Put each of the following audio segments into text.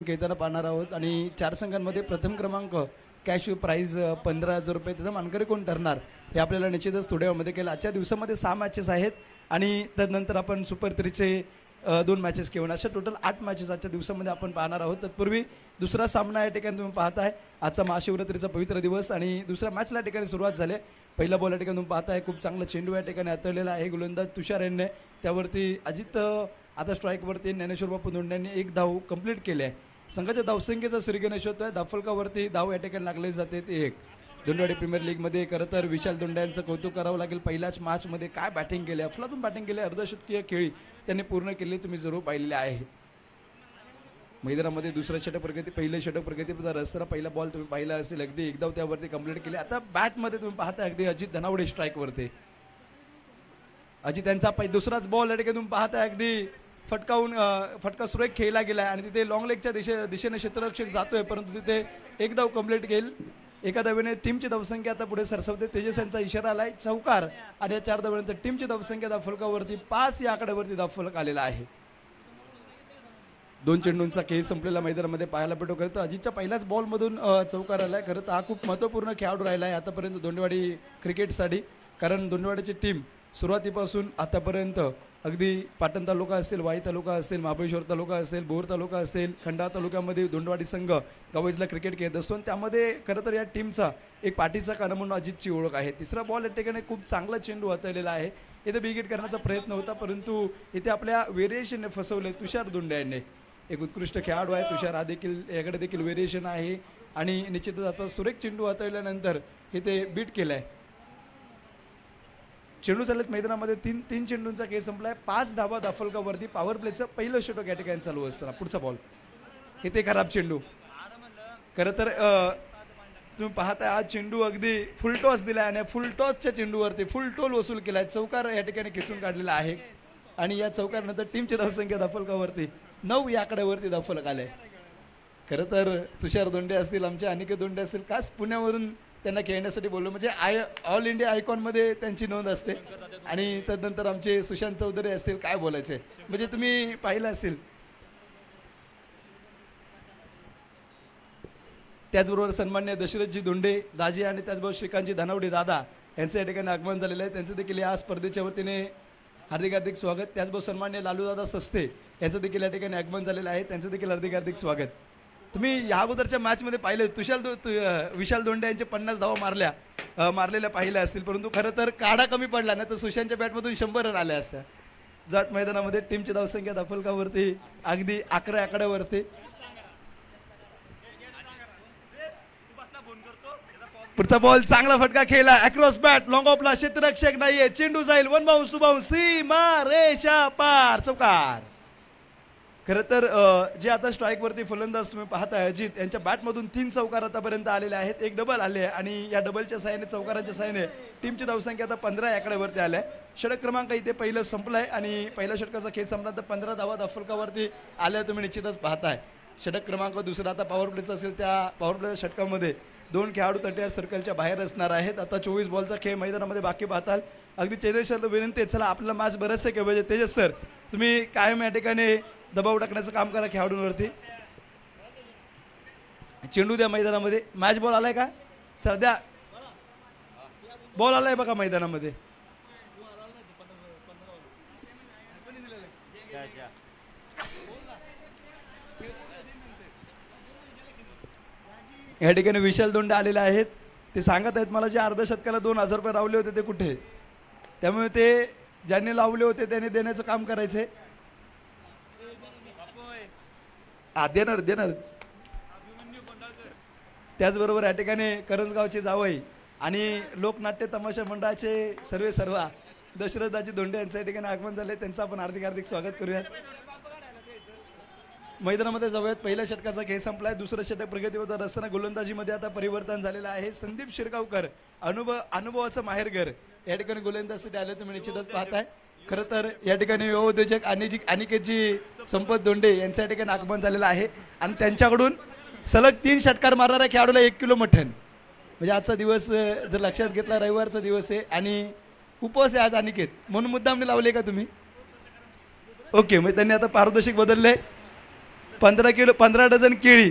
खेळताना पाहणार आहोत आणि 4 संघांमध्ये प्रथम क्रमांक कॅश प्राइज 15,000 रुपये त्याचा मानकरी कोण ठरणार हे आपल्याला निश्चितच थोड्या वेळामध्ये केलं. आजच्या दिवसामध्ये 6 मॅचेस आहेत आणि त्यानंतर आपण सुपर 3चे 2 मॅचेस घेऊन अशा टोटल 8 मॅचेस आजच्या दिवसामध्ये आपण पाहणार आहोत. तत्पूर्वी दुसरा सामना या ठिकाणी तुम्ही पाहताय. आजचा महाशिवरात्रीचा पवित्र दिवस आणि दुसऱ्या मॅचला या ठिकाणी सुरुवात झाली. पहिला बॉल या ठिकाणी तुम्ही पाहताय खूप चांगला चेंडू या ठिकाणी हाताळलेला आहे. गोलंदाज तुषार यांनी त्यावरती अजित आता स्ट्राईकवरती ज्ञानेश्वर बापू धोंडे यांनी एक धाव कंप्लीट केली आहे. संघाच्या धावसंख्येचा श्रीगणेश होतोय. धावफलकावरती धाव या ठिकाणी लागले जाते ते एक. दोंडवाडी प्रीमियर लीगमध्ये खरं तर विशाल दोंडे यांचं कौतुक करावं लागेल. पहिल्याच मॅचमध्ये काय बॅटिंग केली, अफलातून बॅटिंग केली, अर्धशतकीय खेळी त्यांनी पूर्ण केली, तुम्ही जरूर पाहिलेले आहे. मैदानामध्ये दुसरं षटक प्रगती, पहिलं षटक प्रगती रस्ता पहिला बॉल तुम्ही पाहिला असेल, अगदी एकदा त्यावरती कंप्लीट केली. आता बॅटमध्ये तुम्ही पाहताय अगदी अजित धनावडे स्ट्राईकवरती. अजित यांचा दुसराच बॉल या ठिकाणी तुम्ही पाहताय अगदी फटका सुरेख खेळला गेला आणि तिथे लॉंग लेगच्या दिशेने क्षेत्ररक्षक जातोय, परंतु तिथे एक धाव कंप्लीट केल. एका धावेने टीमची धावसंख्या आता पुढे सरसवते. तेजस यांचा इशारा आलाय चौकार आणि या 4 धावांनंतर टीमची धावसंख्या धावफलकावरती 5 या आकड्यावरती धावफलक आलेला आहे. 2 चेंडूंचा खेळ संपलेला मैदानामध्ये पाहायला भेटतो. खरं तर अजितच्या पहिल्याच बॉलमधून चौकार आलाय. खरं तर हा खूप महत्त्वपूर्ण खेळाडू राहिला आहे आतापर्यंत दोंडेवाडी क्रिकेटसाठी, कारण दोंडेवाडीची टीम सुरुवातीपासून आतापर्यंत अगदी पाटण तालुका असेल, वाई तालुका असेल, महाबळेश्वर तालुका असेल, बोर तालुका असेल, खंडाळा तालुक्यामध्ये दोंडेवाडी संघ गावाईजला क्रिकेट खेळत असतो आणि त्यामध्ये खरं तर या टीमचा एक पाठीचा काना म्हणून अजितची ओळख आहे. तिसरा बॉल या ठिकाणी खूप चांगला चेंडू हाताळलेला आहे. इथे बिगेट करण्याचा प्रयत्न होता, परंतु इथे आपल्या व्हेरिएशनने फसवले तुषार दोंडे यांनी. एक उत्कृष्ट खेळाडू आहे तुषार, हा देखील याकडे देखील व्हेरिएशन आहे आणि निश्चितच आता सुरेख चेंडू हाताळल्यानंतर इथे बीट केलं आहे. चेंडू चालत मैदानामध्ये तीन चेंडूंचा खेळ संपलाय. 5 धावा धावफलकावरती. पॉवर प्लेचं पहिलं षटक या ठिकाणी चालू असताना पुढचा बॉल इथे खराब चेंडू. खरं तर तुम्ही पाहताय आज चेंडू अगदी फुल टॉस दिलाय आणि फुल टॉसच्या चेंडूवरती फुल टोल वसूल केलाय. चौकार या ठिकाणी खेचून काढलेला आहे आणि या चौकारानंतर टीमची धावसंख्या धावफलकावरती 9 या आकड्यावरती धावफलक आलाय. खरं तर तुषार दोंडे असतील, आमचे अनिकेत दोंडे असतील, खास पुण्यावरून त्यांना खेळण्यासाठी बोललो. म्हणजे ऑल इंडिया आयकॉनमध्ये त्यांची नोंद असते आणि त्यानंतर आमचे सुशांत चौधरी असतील, काय बोलायचे म्हणजे तुम्ही पाहिलं असेल. त्याचबरोबर सन्मान्य दशरथजी धोंडे दाजी आणि त्याचबरोबर श्रीकांतजी धनावडे दादा यांचं या ठिकाणी आगमन झालेलं आहे. त्यांचं देखील या स्पर्धेच्या वतीने हार्दिक हार्दिक स्वागत. त्याचबरोबर सन्मान्य लालूदादा सस्ते यांचं देखील या ठिकाणी आगमन झालेलं आहे, त्यांचं देखील हार्दिक हार्दिक स्वागत. तुम्ही या अगोदरच्या मॅचमध्ये पाहिले विशाल दोंडे यांचे 50 धावा मारलेल्या पाहिल्या असतील, परंतु खरं तर काढा कमी पडला नाही तर सुशांतच्या बॅटमधून 100 रन आल्या असत्या. जात मैदानामध्ये टीमची धावसंख्या धावफलकावरती अगदी 11 आकड्यावरती. पुढचा बॉल चांगला फटका खेळला अक्रॉस बॅट, लॉंग ऑफला, क्षेत्ररक्षक नाहीये, चेंडू जाईल 1 बाउन्स 2 बाउन्स, सीमा रेषा पार, चौकार. खरं तर जे आता स्ट्राईकवरती फलंदाज तुम्ही पाहताय अजित यांच्या बॅटमधून 3 चौकार आतापर्यंत आलेले आहेत. एक डबल आले आणि या डबलच्या साहाय्याने चौकारांच्या साहाय्याने टीमची धावसंख्या आता 15 आकड्यावरती आल्या. षटक क्रमांक इथे पहिलं संपलंय आणि पहिल्या षटकाचा खेळ संपल्यानंतर 15 धावा धावफलकावरती आल्या तुम्ही निश्चितच पाहताय. षटक क्रमांक दुसरा आता पॉवर प्लेचा असेल, त्या पॉवर प्लेच्या षटकामध्ये 2 खेळाडू 38 सर्कलच्या बाहेर असणार आहेत. आता 24 बॉलचा खेळ मैदानामध्ये बाकी पाहताल. अगदी तेजस सर विनंती आहे, चला आपलं मॅच बरंचसं केलं पाहिजे. तेजस सर तुम्ही कायम या ठिकाणी दबाव टाकण्याचं काम करा खेळाडूंवरती. चेंडू द्या मैदानामध्ये. मॅच बॉल आलाय का? चला द्या, बॉल आलाय बघा मैदानामध्ये. या ठिकाणी विशाल दोंडे आलेले आहेत. ते सांगत आहेत मला जे अर्धशतकाला 2,000 रुपये लावले होते ते कुठे, त्यामुळे ते ज्यांनी लावले होते त्यांनी देण्याचं काम करायचंय. देणार. त्याचबरोबर या ठिकाणी करंजगावचे जावई आणि लोकनाट्य तमाशा मंडळाचे सर्वा दशरथदाजी धोंडे यांच्या ठिकाणी आगमन झाले, त्यांचं आपण हार्दिक हार्दिक स्वागत करूयात. मैदानामध्ये जाऊयात. पहिल्या षटकाचा खेळ संपलाय. दुसरं षटक प्रगतीवर असताना गोलंदाजीमध्ये आता परिवर्तन झालेलं आहे. संदीप शिरगावकर अनुभवाचं माहेरघर या ठिकाणी गोलंदाजीसाठी आले, तुम्ही निश्चितच पाहताय. खरं तर या ठिकाणी युवोद्योजक अनिकेतजी संपत धोंडे यांच्या ठिकाणी आगमन झालेलं आहे आणि त्यांच्याकडून सलग 3 षटकार मारणाऱ्या खेळाडूला 1 किलो मटण. म्हणजे आजचा दिवस जर लक्षात घेतला रविवारचा दिवस आहे आणि उपवास आहे आज अनिकेत, म्हणून मुद्दामने लावले का तुम्ही? ओके, मग त्यांनी आता पारदर्शक बदलले. 15 डझन केळी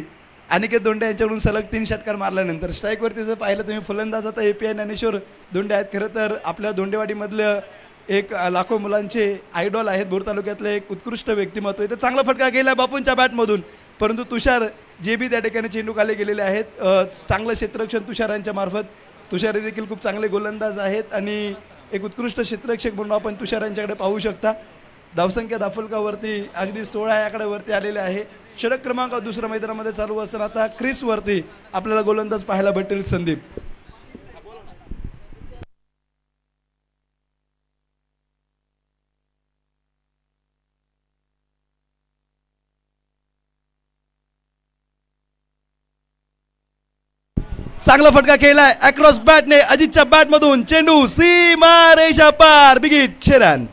अनिकेत दोंडे यांच्याकडून सलग 3 षटकार मारल्यानंतर स्ट्राईकवरती जर पाहिलं तुम्ही फलंदाज आता API ज्ञानेश्वर दोंडे आहेत. खरं तर आपल्या दोंडेवाडीमधलं एक लाखो मुलांचे आयडॉल आहेत. बोर तालुक्यातलं एक उत्कृष्ट व्यक्तिमत्व आहे. तर चांगला फटका गेला बापूंच्या बॅटमधून, परंतु तुषार जे बी त्या ठिकाणी चेंडू खाली गेलेले आहेत. चांगलं क्षेत्ररक्षण तुषारांच्या मार्फत. तुषार देखील खूप चांगले गोलंदाज आहेत आणि एक उत्कृष्ट क्षेत्ररक्षक म्हणून आपण तुषारांच्याकडे पाहू शकता. धावसंख्या दाफलकावरती अगदी 16 आकड्यावरती आलेले आहे. षटक क्रमांक दुसऱ्या मैदानामध्ये चालू असताना आता क्रिसवरती आपल्याला गोलंदाज पाहायला भेटेल संदीप. चांगला फटका खेळलाय अक्रॉस बॅटने अजितच्या बॅटमधून. चेंडू सीमा रेषा पार. बिगिट शेरान.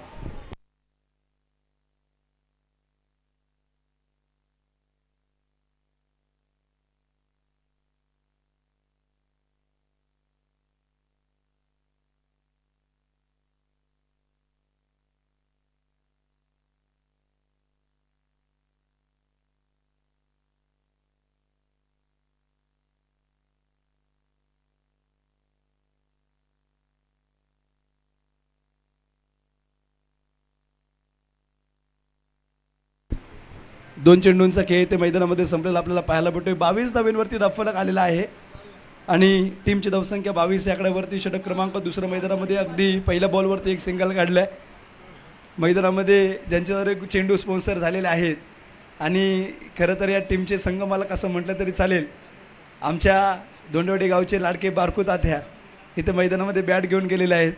दोन चेंडूंचा खेळ ते मैदानामध्ये संपलेला आपल्याला पाहायला भेटतोय. 22 धावेंवरती धावफलक आलेला आहे आणि टीमची धावसंख्या 22 या आकड्यावरती. षटक क्रमांक दुसऱ्या मैदानामध्ये अगदी पहिल्या बॉलवरती एक सिंगल काढलाय. मैदानामध्ये ज्यांच्याद्वारे चेंडू स्पॉन्सर झालेले आहेत आणि खरं तर या टीमचे संघ मला कसं म्हटलं तरी चालेल, आमच्या दोंडेवाडी गावचे लाडके बारकू तात्या इथे मैदानामध्ये बॅट घेऊन गेलेले आहेत.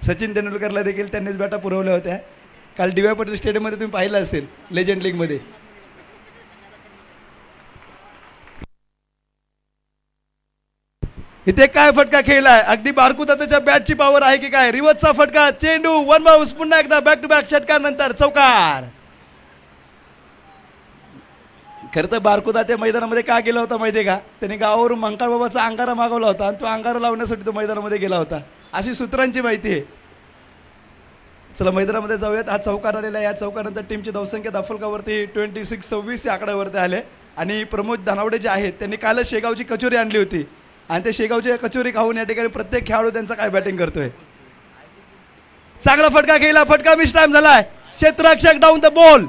सचिन तेंडुलकरला देखील त्यांनीच बॅटा पुरवल्या होत्या. काल DY पाटील स्टेडियममध्ये तुम्ही पाहिलं असेल लेजंड लीगमध्ये. इथे काय फटका खेळलाय. अगदी बारकू तात्याच्या बॅटची पॉवर आहे की काय. रिवर्सचा फटका. चेंडू वन बाउन्स. पुन्हा एकदा बॅक टू बॅक षटकार नंतर चौकार. खरं तर बारकू तात्या मैदानामध्ये का गेला होता माहितीये का. त्यांनी गावावरून मंकाळ बाबाचा अंगारा मागवला होता आणि तो अंगारा लावण्यासाठी तो मैदानामध्ये गेला होता. अशी सूत्रांची माहिती आहे. चला मैदानामध्ये जाऊयात. हा चौकार आलेला आहे. या चौकानंतर टीमची धावसंख्या दाफलकावरती 26 या आकड्यावरती आले आणि प्रमोद धानावडे जे आहेत त्यांनी कालच शेगावची कचोरी आणली होती आणि ते शेगावची कचोरी खाऊन या ठिकाणी प्रत्येक खेळाडू त्यांचा काय बॅटिंग करतोय. चांगला फटका खेळला. फटका मिस टाइम झालाय. क्षेत्ररक्षक डाऊन द बॉल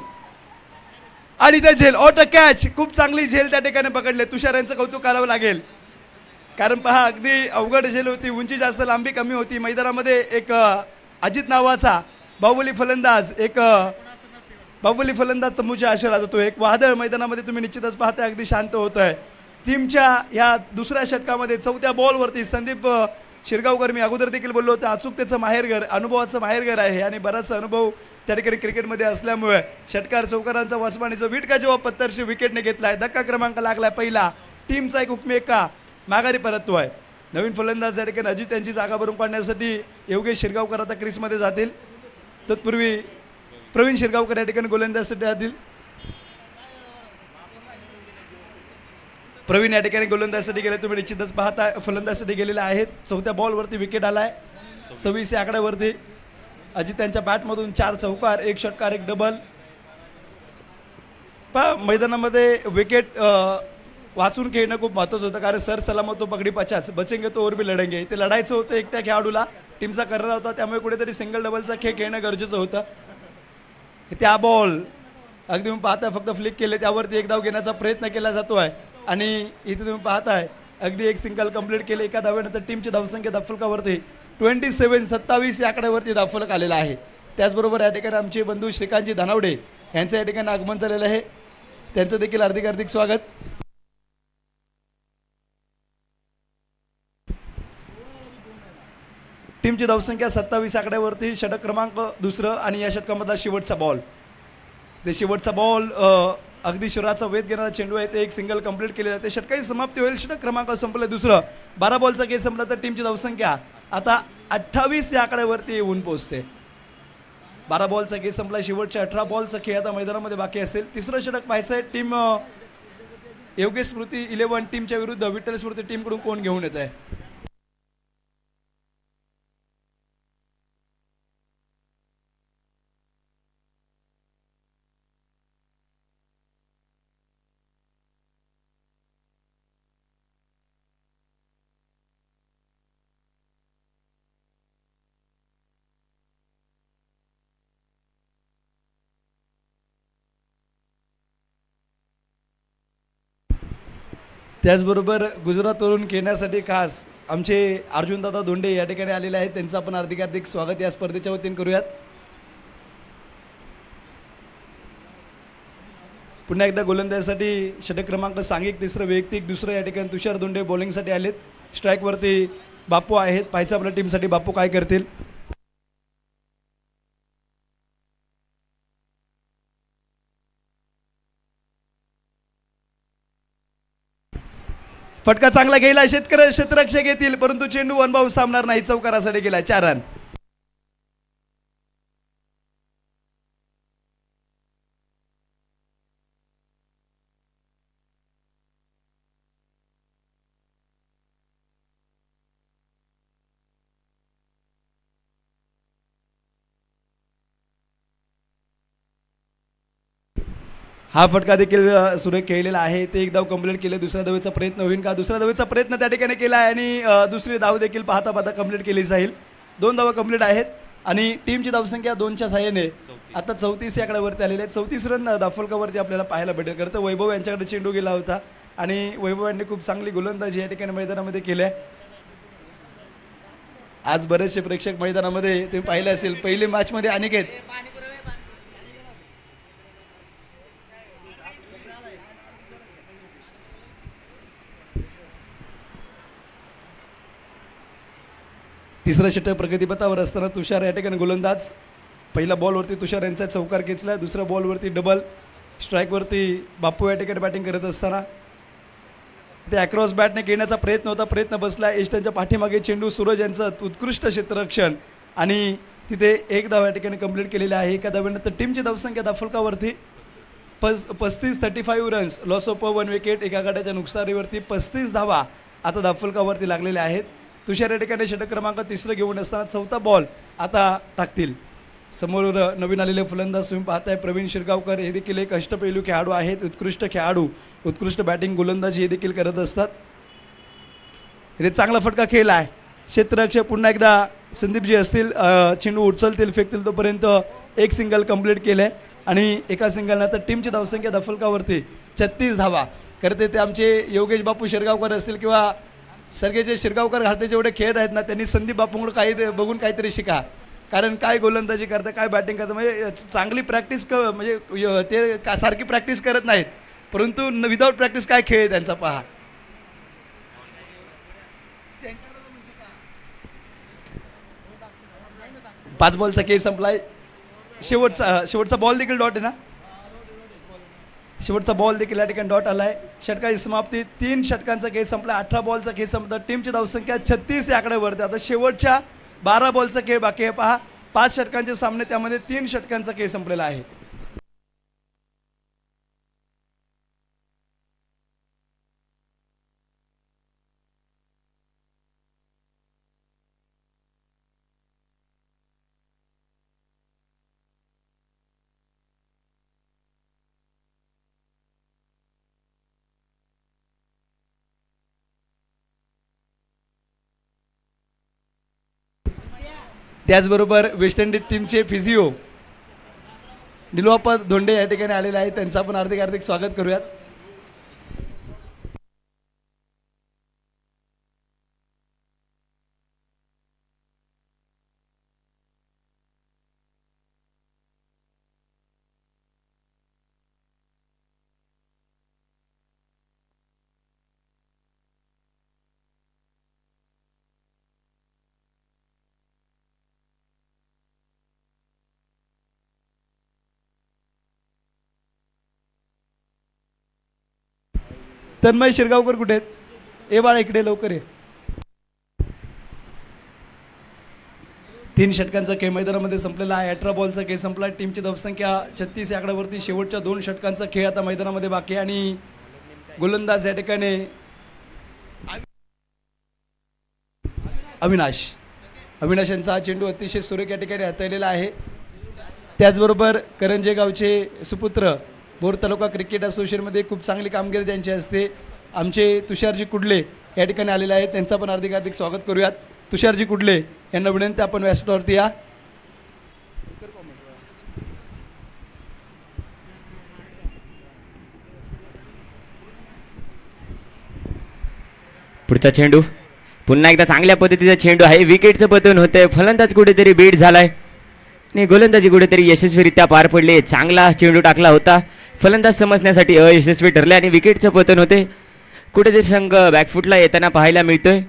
आणि ते झेल ऑटो कॅच. खूप चांगली झेल त्या ठिकाणी पकडले. तुषार यांचं कौतुक करावं लागेल कारण पहा अगदी अवघड झेल होती. उंची जास्त लांबी कमी होती. मैदानामध्ये एक अजित नावाचा बाहुबली फलंदाज बाहुबली फलंदाज तंबूच्या आशेला जातो. एक वादळ मैदानामध्ये तुम्ही निश्चितच पाहताय अगदी शांत होत आहे. टीमच्या ह्या दुसऱ्या षटकामध्ये 4थ्या बॉलवरती संदीप शिरगावकर, मी अगोदर देखील बोललो होतो, अचूकतेचं माहेरघर, अनुभवाचं माहेरघर आहे आणि बराचसा अनुभव त्या ठिकाणी क्रिकेटमध्ये असल्यामुळे षटकार चौकारांचा वासवाणीचा विटका जेव्हा पत्तरशी विकेटने घेतलाय. धक्का क्रमांक लागलाय पहिला. टीमचा एक उपमेका माघारी परततोय. नवीन फलंदाज या ठिकाणी अजित यांची जागा भरून काढण्यासाठी योगेश शिरगावकर आता क्रीजमध्ये जातील. तत्पूर्वी प्रवीण शिरगावकर या ठिकाणी गोलंदाजीसाठी जातील. प्रवीण या ठिकाणी गोलंदाजीसाठी गेले. तुम्ही निश्चितच पाहता फलंदाजीसाठी गेलेले आहेत. 4थ्या बॉलवरती विकेट आलाय. 26 या आकड्यावरती अजित यांच्या बॅटमधून 4 चौकार, 1 षटकार, 1 डबल. मैदानामध्ये विकेट वाचून खेळणं खूप महत्त्वाचं होतं कारण सर सलामत तो पगडी 50 बचेंगे तो और भी लढेंगे. ते लढायचं होतं एकट्या खेळाडूला. टीमचा करणार होता त्यामुळे कुठेतरी सिंगल डबलचा खेळ खेळणं गरजेचं होतं. त्या बॉल अगदी तुम्ही पाहताय फक्त फ्लिक केले त्यावरती एक धाव घेण्याचा प्रयत्न केला जातो आहे आणि इथे तुम्ही पाहताय अगदी एक सिंगल कंप्लीट केले. एका धावेनंतर टीमची धावसंख्या धावफलकावरती 27 या आकड्यावरती धावफलक आलेला आहे. त्याचबरोबर या ठिकाणी आमचे बंधू श्रीकांतजी धानावडे यांचं या ठिकाणी आगमन झालेलं आहे. त्यांचं देखील हार्दिक स्वागत. टीमची धावसंख्या 27 आकड्यावरती. षटक क्रमांक दुसरं आणि या षटकामधला शेवटचा बॉल. ते शेवटचा बॉल अगदी शरीराचा वेध घेणारा चेंडू आहे. ते एक सिंगल कंप्लीट केले जाते. षटकाची समाप्ती होईल. षटक क्रमांक संपलं दुसरं. 12 बॉलचा खेळ संपला तर टीमची धावसंख्या आता 28 या आकड्यावरती येऊन पोहोचते. 12 बॉलचा खेळ संपला. शेवटच्या 18 बॉलचा खेळ आता मैदानामध्ये बाकी असेल. तिसरं षटक पाहायचं आहे. टीम योगेश स्मृती 11 टीमच्या विरुद्ध विठ्ठल स्मृती टीमकडून कोण घेऊन येत आहे. त्याचबरोबर गुजरातवरून खेळण्यासाठी खास आमचे अर्जुनदादा धोंडे या ठिकाणी आलेले आहेत, त्यांचं आपण हार्दिक हार्दिक स्वागत या स्पर्धेच्या वतीने करूयात. पुन्हा एकदा गोलंदाजीसाठी षटक क्रमांक सांघिक तिसरं वैयक्तिक दुसरं या ठिकाणी तुषार धोंडे बॉलिंगसाठी आलेत. स्ट्राईकवरती बापू आहेत. पाहायचं आपल्या टीमसाठी बापू काय करतील. फटका चांगला गेला, शेतकरी क्षेत्ररक्षक येतील परंतु चेंडू वन बाउन्स थांबणार नाही, चौकारासाठी गेला 4 रन. हा फटका देखील सुरेख खेळलेला आहे. ते एक धाव कंप्लीट केले. दुसऱ्या धावेचा प्रयत्न होईल का? दुसऱ्या धावेचा प्रयत्न त्या ठिकाणी केला आहे आणि दुसरी धाव देखील पाहता पाहता कंप्लीट केली जाईल. 2 धावा कंप्लीट आहेत आणि टीमची धावसंख्या 2च्या सहाय्याने आता 34 या आकड्यावरती आलेले आहेत. 34 रन दाफलकावरती आपल्याला पाहायला भेटेल. खरं तर वैभव यांच्याकडे चेंडू गेला होता आणि वैभव यांनी खूप चांगली गोलंदाजी या ठिकाणी मैदानामध्ये केली आहे. आज बरेचसे प्रेक्षक मैदानामध्ये तुम्ही पाहिले असेल. पहिल्या मॅचमध्ये अनिकेत तिसरा षटक प्रगतीपथावर असताना तुषार या ठिकाणी गोलंदाज. पहिल्या बॉलवरती तुषार यांचा चौकार खेचला. दुसऱ्या बॉलवरती डबल. स्ट्राईकवरती बापू या ठिकाणी बॅटिंग करत असताना ते अक्रॉस बॅटने घेण्याचा प्रयत्न होता. प्रयत्न बसला. एस्टनच्या पाठीमागे चेंडू. सूरज यांचं उत्कृष्ट क्षेत्ररक्षण आणि तिथे 1 धाव या ठिकाणी कंप्लीट केलेली आहे. एका धावेनंतर टीमची धावसंख्या दाफलकावरती 35 रन्स. Loss of 1 wicket. एका गटाच्या नुकसानीवरती 35 धावा आता दाफलकावरती लागलेल्या आहेत. तुषार या ठिकाणी षटक क्रमांक 3 घेऊन असताना 4था बॉल आता टाकतील. समोर नवीन आलेले फलंदाज तुम्ही पाहताय प्रवीण शिरगावकर. हे देखील एक अष्टपैलू खेळाडू आहेत. उत्कृष्ट खेळाडू, उत्कृष्ट बॅटिंग गोलंदाजी हे देखील करत असतात. इथे चांगला फटका खेळला आहे. क्षेत्ररक्षक पुन्हा एकदा संदीपजी असतील चेंडू उचलतील फेकतील तोपर्यंत एक सिंगल कंप्लीट केलं आहे आणि एका सिंगलनंतर टीमची धावसंख्या दाफलकावरती 36 धावा करते. ते आमचे योगेश बापू शिरगावकर असतील किंवा सरगेचे शिरगावकर घाते जेवढे खेळत आहेत ना त्यांनी संदीप बापूंकडे काही बघून काहीतरी शिका. कारण काय गोलंदाजी करतं, काय बॅटिंग करतं, म्हणजे चांगली प्रॅक्टिस म्हणजे ते सारखी प्रॅक्टिस करत नाहीत परंतु विदाऊट प्रॅक्टिस काय खेळ आहे त्यांचा पहा. 5 बॉलचा खेळ संपलाय. शेवटचा बॉल देखील डॉट आहे ना. शेवटचा बॉल देखील या ठिकाणी डॉट आलाय. षटकाची समाप्ती. 3 षटकांचा खेळ संपला. 18 बॉलचा खेळ संपला. टीमची धावसंख्या 36 या आकड्यावरती. आता शेवटच्या 12 बॉलचा खेळ बाकी आहे पहा. 5 षटकांचे सामने त्यामध्ये 3 षटकांचा खेळ संपलेला आहे. त्याचबरोबर वेस्ट इंडिज टीमचे फिजिओ निलोपा धोंडे या ठिकाणी आलेले आहेत. त्यांचं आपण हार्दिक हार्दिक स्वागत करूयात. तन्मय शिरगावकर कुठे आहेत? ए बाळा इकडे लवकर ये. 3 षटकांचा खेळ मैदानामध्ये संपलेला आहे. 18 बॉलचा खेळ संपला. टीमची धावसंख्या 36 या आकड्यावरती. शेवटच्या 2 षटकांचा खेळ आता मैदानामध्ये बाकी आहे आणि गोलंदाज या ठिकाणी अविनाश यांचा हा चेंडू अतिशय सुरेख या ठिकाणी हाताळलेला आहे. त्याचबरोबर करंजे गावचे सुपुत्र बोर तालुका क्रिकेट असोसिएशनमध्ये खूप चांगली कामगिरी त्यांची असते. आमचे तुषारजी कुडले या ठिकाणी आलेले आहेत. त्यांचं आपण हार्दिक हार्दिक स्वागत करूयात. तुषारजी कुडले यांना विनंती आपण व्यासपीठावरती या. पुढचा चेंडू पुन्हा एकदा चांगल्या पद्धतीचा चेंडू आहे. विकेटचं पतन होतंय. फलंदाज कुठेतरी बीट झालाय आणि गोलंदाजी कुठेतरी यशस्वीरित्या पार पडली. चांगला चेंडू टाकला होता. फलंदाज समजण्यासाठी अयशस्वी ठरले आणि विकेटचं पतन होते. कुठेतरी संघ बॅकफुटला येताना पाहायला मिळतोय.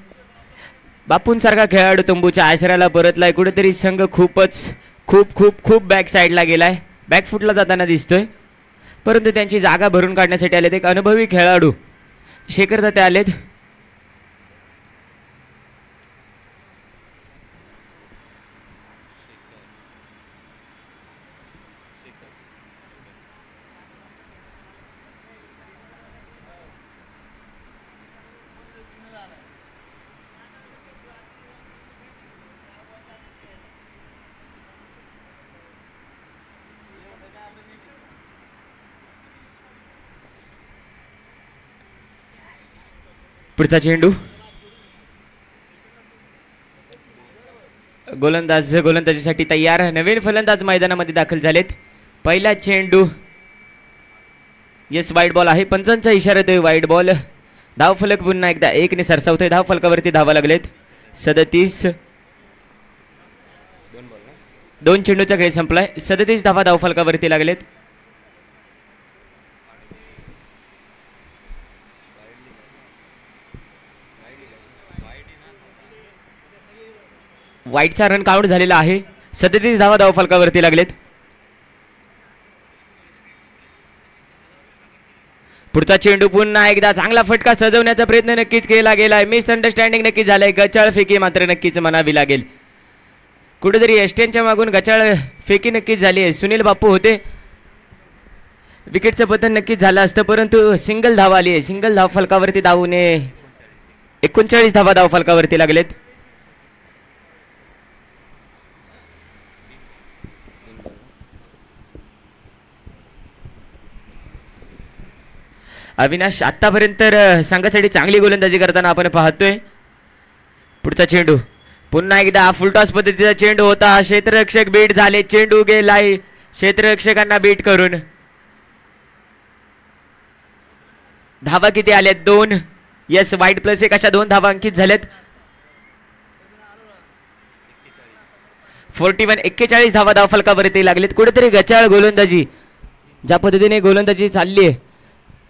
बापूंसारखा खेळाडू तंबूच्या आश्रयाला परतलाय. कुठेतरी संघ खूपच खूप खूप खूप बॅक साईडला गेलाय. बॅकफुटला जाताना दिसतोय. परंतु त्यांची जागा भरून काढण्यासाठी आलेत एक अनुभवी खेळाडू शेखर दाते आलेत. पुढचा चेंडू गोलंदाजीसाठी तयार. नवीन फलंदाज मैदानामध्ये दाखल झालेत. पहिला चेंडू येस वाईट बॉल आहे. पंचांचा इशारा येतोय वाईट बॉल. धाव फलक पुन्हा एकदा 1 ने सरसावतोय. धाव फलकावरती धावा लागलेत 37. 2 चेंडूचा खेळ संपलाय. 37 धावा धाव फलकावरती लागलेत. वाईटचा रन काउंट झालेला आहे. 37 धावा धाव फलकावरती लागलेत. पुढचा चेंडू पुन्हा एकदा चांगला फटका सजवण्याचा प्रयत्न नक्कीच केला गेलाय. मिसअंडरस्टँडिंग नक्कीच झालंय. गचाळ फेकी मात्र नक्कीच म्हणावी लागेल. कुठेतरी एस्टेनच्या मागून गचाळ फेकी नक्कीच झाली आहे. सुनील बापू होते. विकेटचं पतन नक्कीच झालं असतं परंतु सिंगल धाव आली आहे. सिंगल धाव फलकावरती धावूने 39 धावा धाव फलकावरती लागलेत. अविनाश आतापर्यंत संघासाठी चांगली गोलंदाजी करताना आपण पाहतोय. पुढचा चेंडू पुन्हा एकदा फुलटॉस पद्धतीचा चेंडू होता. क्षेत्ररक्षक बीट झाले. चेंडू गेलाय क्षेत्ररक्षकांना बीट करून. धावा किती आल्यात? 2. येस वाईट प्लस 1 अशा 2 धावा अंकित झाल्यात. 41 धावा धाव फलकावरती लागलेत. कुठेतरी गचाळ गोलंदाजी ज्या पद्धतीने गोलंदाजी चालली आहे.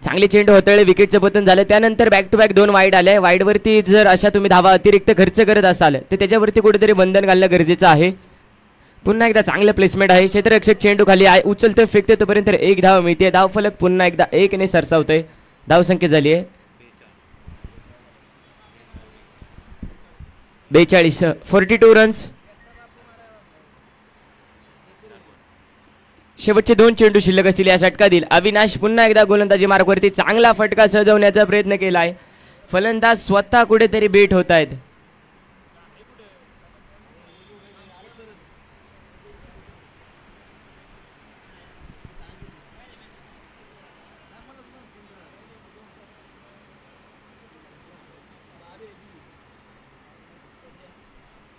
चांगले चेंडू होतळे. विकेटचं पतन झालं. त्यानंतर बॅक टू बॅक 2 वाईड आले. वाईडवरती जर अशा तुम्ही धावा अतिरिक्त खर्च करत असाल तर त्याच्यावरती कुठेतरी बंधन घालणं गरजेचं आहे. पुन्हा एकदा चांगलं प्लेसमेंट आहे. क्षेत्ररक्षक चेंडू खाली आहे. उचलतोय फेकतोय तोपर्यंत 1 धाव मिळते. धाव फलक पुन्हा एकदा 1 ने सरसावतोय. धाव संख्या झाली आहे 42. 42 रन्स. शेवटचे 2 चेंडू शिल्लक असतील या षटकातील. अविनाश पुन्हा एकदा गोलंदाजी मार्गवरती चांगला फटका सजवण्याचा प्रयत्न केलाय. फलंदाज स्वतः कुठेतरी बीट होत आहेत.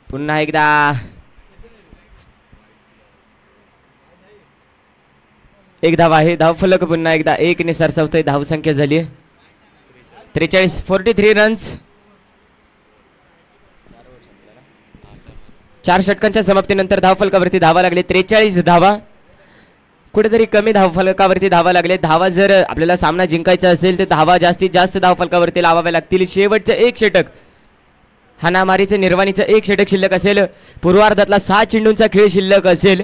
पुन्हा एकदा एक धाव आहे. धाव फलक पुन्हा एकदा 1 ने सरसावतोय. धाव संख्या झाली 43. 43 रन्स. 4 षटकांच्या समाप्तीनंतर धाव फलकावरती धावा लागले 43 धावा. कुठेतरी कमी धाव फलकावरती धावा लागले. धावा जर आपल्याला सामना जिंकायचा असेल तर धावा जास्तीत जास्त धाव फलकावरती लावाव्या लागतील. शेवटचं 1 षटक हाणामारीचं निर्वाणीचं 1 षटक शिल्लक असेल. पूर्वार्धातला 6 चेंडूंचा खेळ शिल्लक असेल.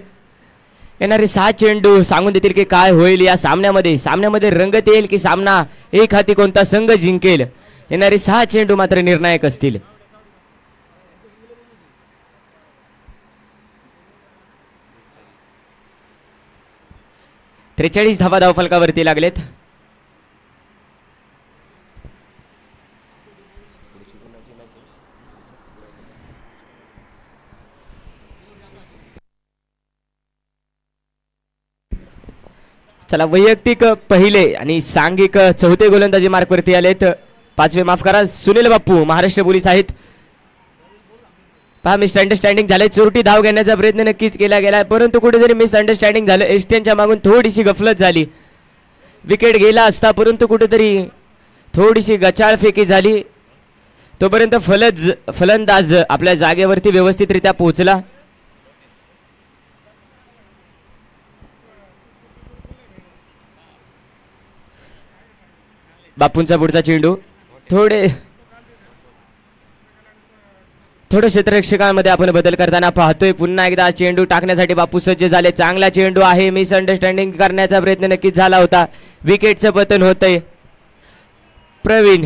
येणारे 6 चेंडू सांगून देतील की काय होईल या सामन्यामध्ये रंगत येईल की सामना एक हाती कोणता संघ जिंकेल. येणारे 6 चेंडू मात्र निर्णायक असतील. 43 धावा धाव फलकावरती लागलेत. चला वैयक्तिक पहिले आणि सांघिक चौथे गोलंदाजी मार्कवरती आलेत. 5वे माफ करा सुनील बाप्पू महाराष्ट्र पोलीस आहेत. पहा मिसअंडरस्टँडिंग झाले. चोरटी धाव घेण्याचा प्रयत्न नक्कीच केला गेला परंतु कुठेतरी मिसअंडरस्टँडिंग झालं. एस्टेनच्या मागून थोडीशी गफलत झाली. विकेट गेला असता परंतु कुठेतरी थोडीशी गचाळ फेकी झाली. तोपर्यंत फलंदाज आपल्या जागेवरती व्यवस्थितरित्या पोहोचला. बापूंचा पुढचा चेंडू थोडं क्षेत्ररक्षकांमध्ये आपण बदल करताना पाहतोय. पुन्हा एकदा चेंडू टाकण्यासाठी बापू सज्ज झाले. चांगला चेंडू आहे. मिसअंडरस्टँडिंग करण्याचा प्रयत्न नक्कीच झाला होता. विकेटचं पतन होतंय. Praveen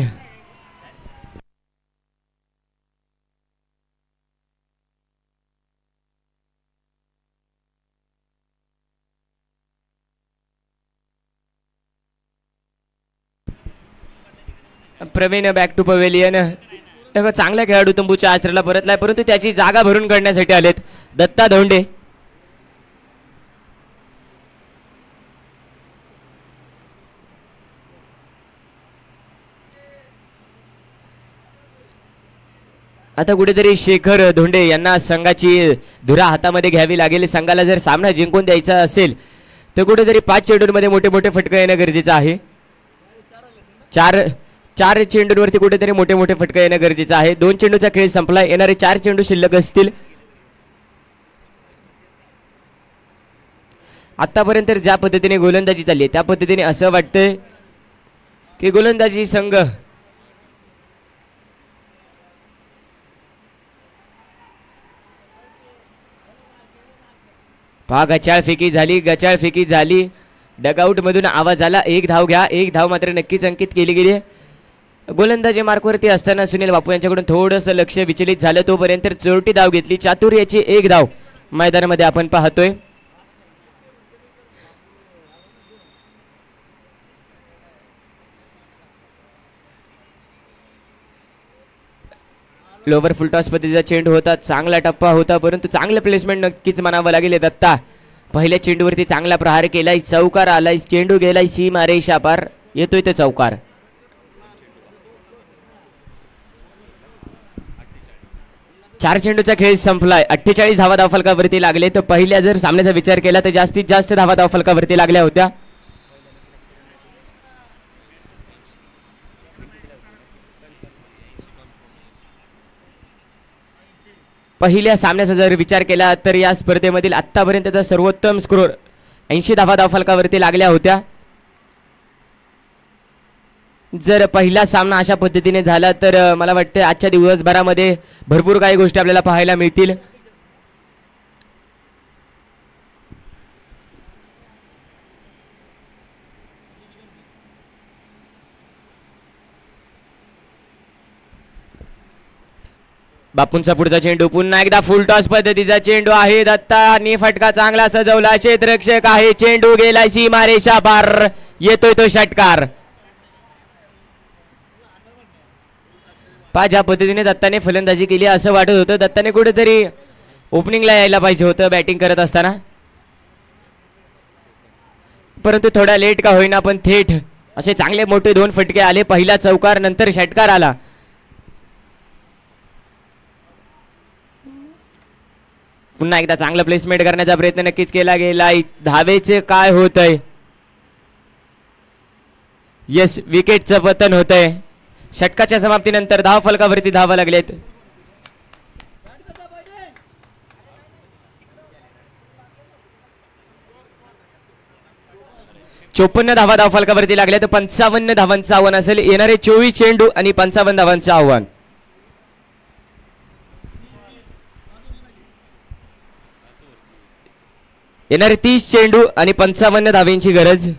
back to pavilion. चांगला खेळाडू तंबूच्या आश्रयाला परतलाय, परंतु त्याची जागा भरून काढण्यासाठी आलेत दत्ता धोंडे. आता कुठेतरी शेखर धोंडे यांना संघाची धुरा हातामध्ये घ्यावी लागेल. संघाला जर सामना जिंकून द्यायचा असेल तर कुठेतरी 5 चेंडूंमध्ये मोठे मोठे फटके येणं गरजेचं आहे. चार चेंडूंवरती कुठेतरी मोठे मोठे फटके येणं गरजेचं आहे. 2 चेंडूचा खेळ संपला. येणारे 4 चेंडू शिल्लक असतील. आतापर्यंत ज्या पद्धतीने गोलंदाजी चालली त्या पद्धतीने असं वाटतंय की गोलंदाजी संघ पहा गचाळ फेकी झाली. डगआउट मधून आवाज आला. 1 धाव घ्या. 1 धाव मात्र नक्कीच अंकित केली गेली. गोलंदाजी मार्कवरती असताना सुनील बापू यांच्याकडून थोडंसं लक्ष विचलित झालं. तोपर्यंत चौथी धाव घेतली. चातुर्याची 1 धाव मैदानामध्ये आपण पाहतोय. लोवर फुलटॉस पद्धतीचा चेंडू होता. चांगला टप्पा होता, परंतु चांगलं प्लेसमेंट नक्कीच म्हणावं लागेल. दत्ता पहिल्या चेंडूवरती चांगला प्रहार केलाय. चौकार आलाय. चेंडू गेलाय सीमा रेषा पार. येतोय तो चौकार. 4 चेंडूचा खेळ संपलाय. 48 धावा धावफलकावरती लागले. तर पहिल्या जर सामन्याचा विचार केला तर जास्तीत जास्त धावा धावफलकावरती लागल्या होत्या. पहिल्या सामन्याचा जर विचार केला तर या स्पर्धेमधील आतापर्यंतचा सर्वोत्तम स्कोर 80 धावा धावफलकावरती लागल्या होत्या. जर पहिला सामना अशा पद्धतीने झाला तर मला वाटतं आजच्या दिवसभरामध्ये भरपूर काही गोष्टी आपल्याला पाहायला मिळतील. बापूंचा पुढचा चेंडू पुन्हा एकदा फुल टॉस पद्धतीचा चेंडू आहे. दत्तानी फटका चांगला सजवला. क्षेत्ररक्षक आहे. चेंडू गेला सीमारेषा पार. येतोय तो षटकार. ज्या पद्धतीने दत्ताने फलंदाजी केली असं वाटत होतं दत्ताने कुठेतरी ओपनिंगला यायला पाहिजे होतं बॅटिंग करत असताना, परंतु थोडा लेट का होईना पण थेट असे चांगले मोठे 2 फटके आले. पहिला चौकार नंतर षटकार आला. पुन्हा एकदा चांगलं प्लेसमेंट करण्याचा प्रयत्न नक्कीच केला गेला. धावेचे काय होतंय? यस, विकेटचं पतन होतंय. षटकाच्या समाप्तीनंतर धाव फलकावरती धावा लागलेत. चोपन्न धावा धाव फलकावरती लागल्या तर 55 धावांचं आव्हान असेल. येणारे 24 चेंडू आणि 55 धावांचं आव्हान. येणारे 30 चेंडू आणि 55 धावांची गरज.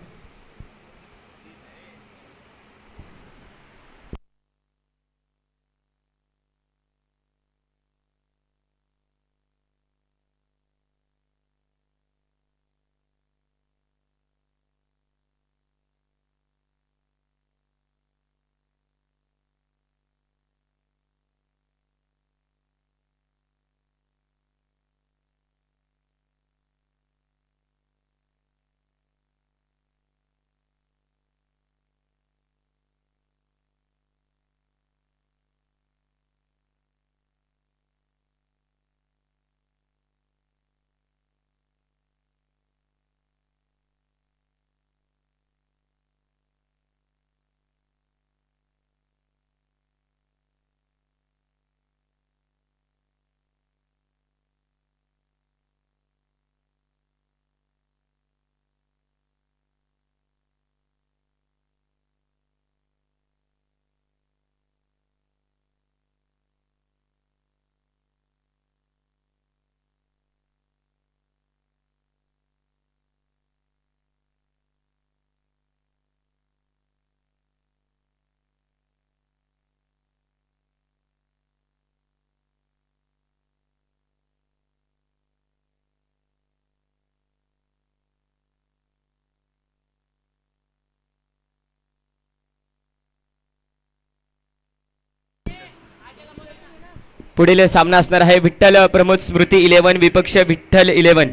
पुढील सामना असणार आहे विठ्ठल प्रमोद स्मृती 11 विपक्ष विठ्ठल 11.